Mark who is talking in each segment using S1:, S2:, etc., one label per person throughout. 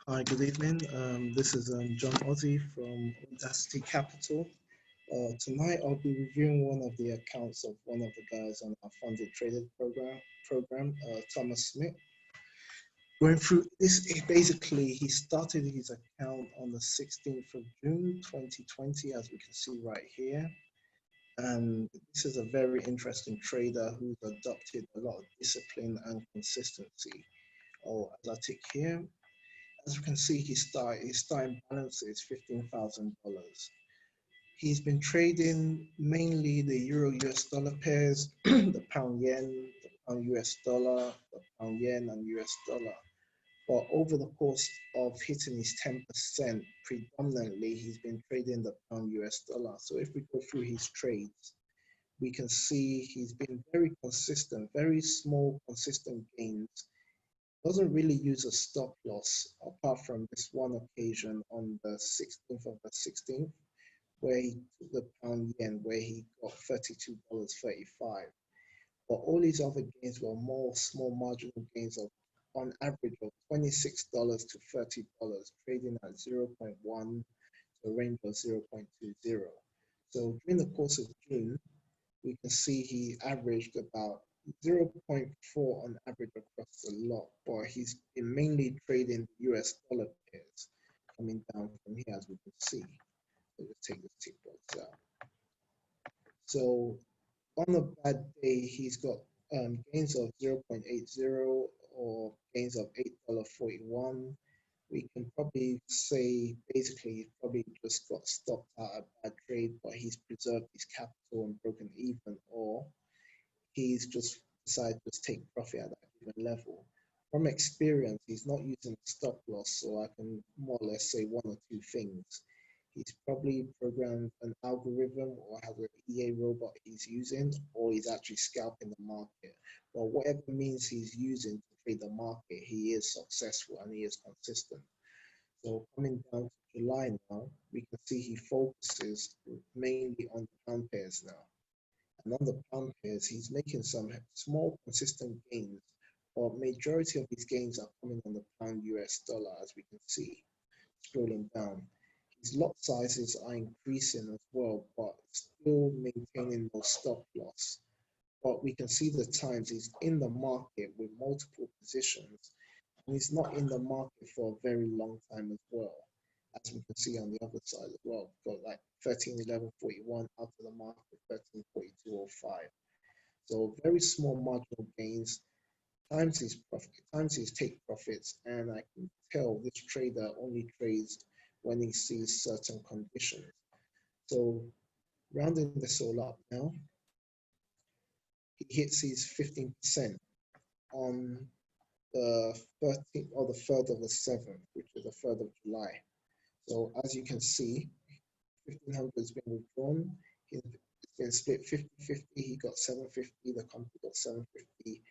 S1: Hi, good evening. This is John Ozzy from AudaCity Capital. Tonight, I'll be reviewing one of the accounts of one of the guys on our funded traded program, Thomas Smith. Going through this, he started his account on the 16th of June 2020, as we can see right here. And this is a very interesting trader who's adopted a lot of discipline and consistency. As I tick here, as you can see, his starting balance is $15,000. He's been trading mainly the euro US dollar pairs, the pound yen, the pound US dollar, the pound yen, and US dollar. But over the course of hitting his 10%, predominantly he's been trading the pound US dollar. So if we go through his trades, we can see he's been very consistent, very small, consistent gains. Doesn't really use a stop loss apart from this one occasion on the 16th of the 16th, where he took the pound yen, where he got $32.35. But all his other gains were more small marginal gains of on average of $26 to $30, trading at 0.1 to a range of 0.20. So during the course of June, we can see he averaged about 0.4 on average across the lot, but he's been mainly trading US dollar pairs coming down from here, as we can see. So let's take this tick box out. So on a bad day, he's got gains of 0.80 or gains of $8.41. We can probably say basically he probably just got stopped out a bad trade, but he's preserved his capital and broken even, or he's just decided to just take profit at that given level. From experience, he's not using a stop loss, so I can more or less say one or two things. He's probably programmed an algorithm or has an EA robot he's using, or he's actually scalping the market. But whatever means he's using to trade the market, he is successful and he is consistent. So coming down to July now, we can see he focuses mainly on pound pairs now. And on the pound pairs, he's making some small consistent gains, but majority of his gains are coming on the pound US dollar, as we can see. Scrolling down, his lot sizes are increasing as well, but still maintaining no stop loss. But we can see the times he's in the market with multiple positions, and he's not in the market for a very long time as well, as we can see on the other side as well. We've got like 13.11.41 out of the market, 13.42.05. So very small marginal gains, times his profit, times his take profits, and I can tell this trader only trades when he sees certain conditions. So rounding this all up now, he hits his 15% on the 13th or the 3rd of the 7th, which is the 3rd of July. So as you can see, 1,500 has been withdrawn. It's been split 50-50. He got 750. The company got 750,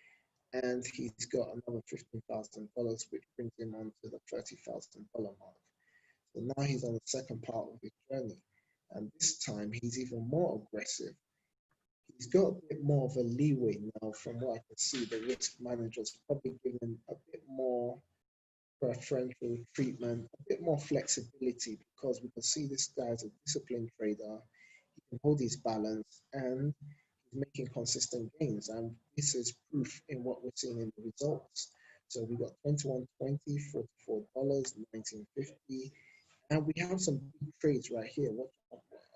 S1: and he's got another $15,000, which brings him on to the $30,000 mark. So now he's on the second part of his journey, and this time he's even more aggressive. He's got a bit more of a leeway now. From what I can see, the risk manager's probably given him a bit more preferential treatment, a bit more flexibility, because we can see this guy is a disciplined trader. He can hold his balance and he's making consistent gains, and this is proof in what we're seeing in the results. So we got 21.20, $44, 19.50, and we have some big trades right here.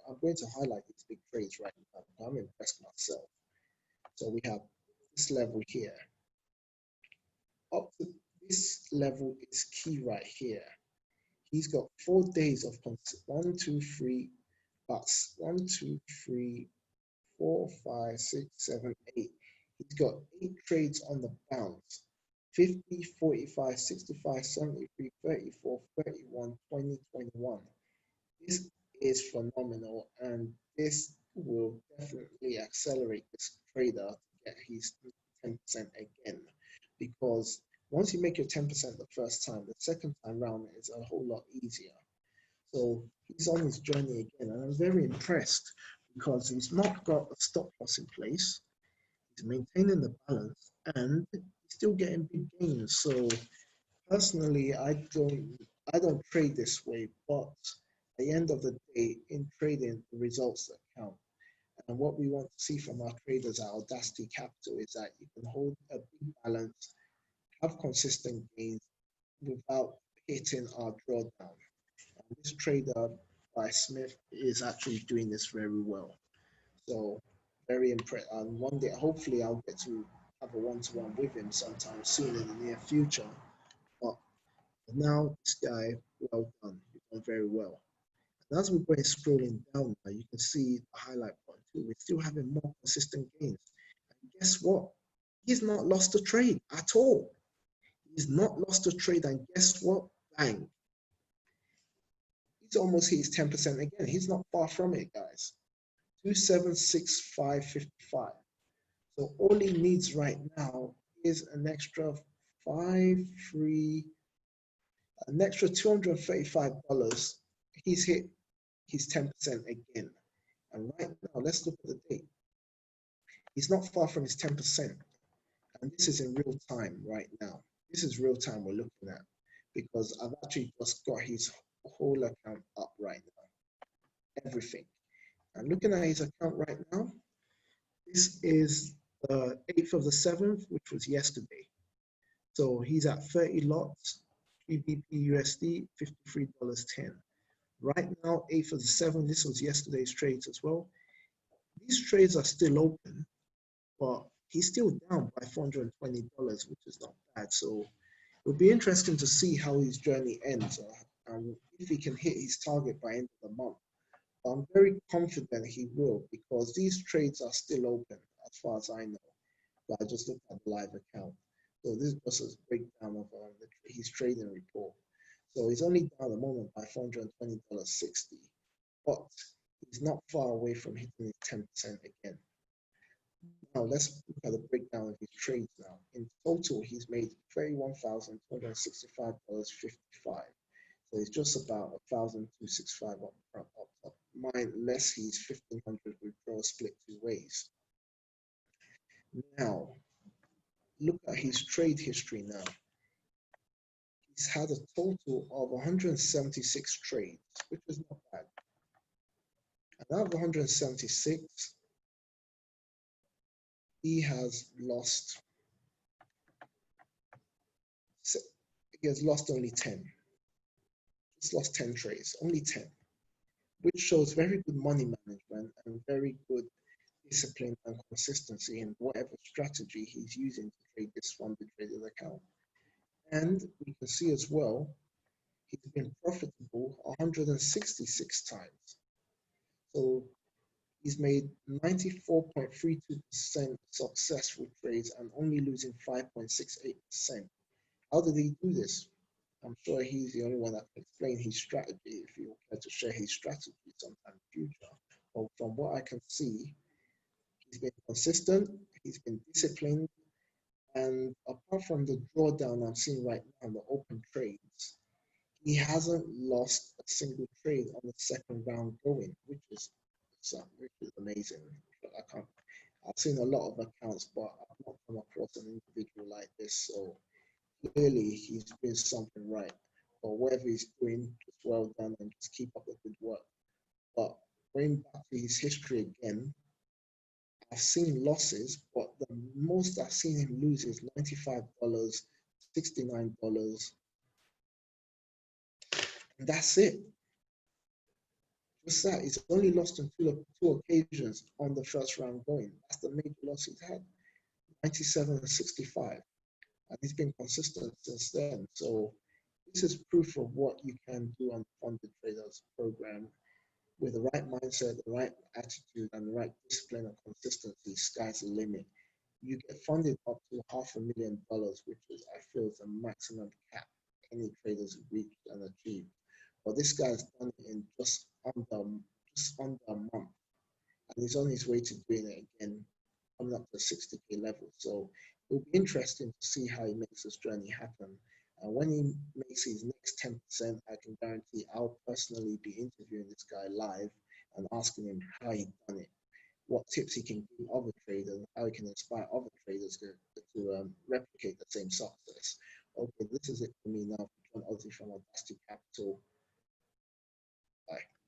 S1: I'm going to highlight these big trades right now. I'm impressed myself. So we have this level here. Up to this level is key right here. He's got 4 days of 1, 2, 3, bucks. 1, 2, 3, 4, 5, 6, 7, 8. He's got 8 trades on the bounce. 50, 45, 65, 73, 34, 31, 20, 21. This is phenomenal, and this will definitely accelerate this trader to get his 10% again, because once you make your 10% the first time, the second time round is a whole lot easier. So he's on his journey again, and I'm very impressed because he's not got a stop loss in place. He's maintaining the balance and he's still getting big gains. So personally, I don't I don't trade this way, but at the end of the day, in trading, the results that count. And what we want to see from our traders at AudaCity Capital is that you can hold a big balance, have consistent gains without hitting our drawdown. And this trader by Smith is actually doing this very well. So very impressed. And one day, hopefully, I'll get to have a one-to-one with him sometime soon in the near future. But now, this guy, well done. You've done very well. And as we're going scrolling down now, you can see the highlight button too. We're still having more consistent gains. And guess what? He's not lost a trade at all. He's not lost a trade. And guess what? Bang. He's almost hit his 10% again. He's not far from it, guys. 2765.55. So all he needs right now is an extra $235. He's hit his 10% again. And right now, let's look at the date. He's not far from his 10%. And this is in real time right now. This is real time we're looking at, because I've actually just got his whole account up right now. Everything. I'm looking at his account right now. This is the 8th of the 7th, which was yesterday. So he's at 30 lots, 3 BP USD, $53.10. Right now, 8th of the 7th, this was yesterday's trades as well. These trades are still open, but he's still down by $420, which is not bad. So it'll be interesting to see how his journey ends, and if he can hit his target by end of the month. I'm very confident he will, because these trades are still open as far as I know. But I just looked at the live account. So this is just a breakdown of his trading report. So he's only down at the moment by $420.60, but he's not far away from hitting his 10% again. Now let's look at the breakdown of his trades now. In total, he's made $31,265.55. So it's just about 1,265 up top. Mine less his 1,500 withdrawal split 2 ways. Now, look at his trade history now. He's had a total of 176 trades, which is not bad. And out of 176, he has lost only 10. He's lost 10 trades, only 10, which shows very good money management and very good discipline and consistency in whatever strategy he's using to trade this funded traded account. And we can see as well, he's been profitable 166 times. So he's made 94.32% successful trades and only losing 5.68%. How did he do this? I'm sure he's the only one that can explain his strategy if he will care to share his strategy sometime in the future. But from what I can see, he's been consistent, he's been disciplined, and apart from the drawdown I'm seeing right now in the open trades, he hasn't lost a single trade on the second round going, which is amazing. I've seen a lot of accounts, but I've not come across an individual like this. So clearly he's doing something right. But whatever he's doing, just well done, and just keep up the good work. But going back to his history again, I've seen losses, but the most I've seen him lose is $95, $69, and that's it. Just that. He's only lost on two occasions on the first round going. That's the major loss he's had, 97 and 65. And he's been consistent since then. So this is proof of what you can do on the funded traders program with the right mindset, the right attitude, and the right discipline and consistency. Sky's the limit. You get funded up to $500,000, which is, I feel, is the maximum cap any traders have reached and achieved. But this guy's done it in just under a month, and he's on his way to doing it again, coming up to the 60K level. So it'll be interesting to see how he makes this journey happen. And when he makes his next 10%, I can guarantee I'll personally be interviewing this guy live and asking him how he done it, what tips he can give other traders, and how he can inspire other traders to replicate the same success. Okay, this is it for me now. John Ozzy from AudaCity Capital. Bye.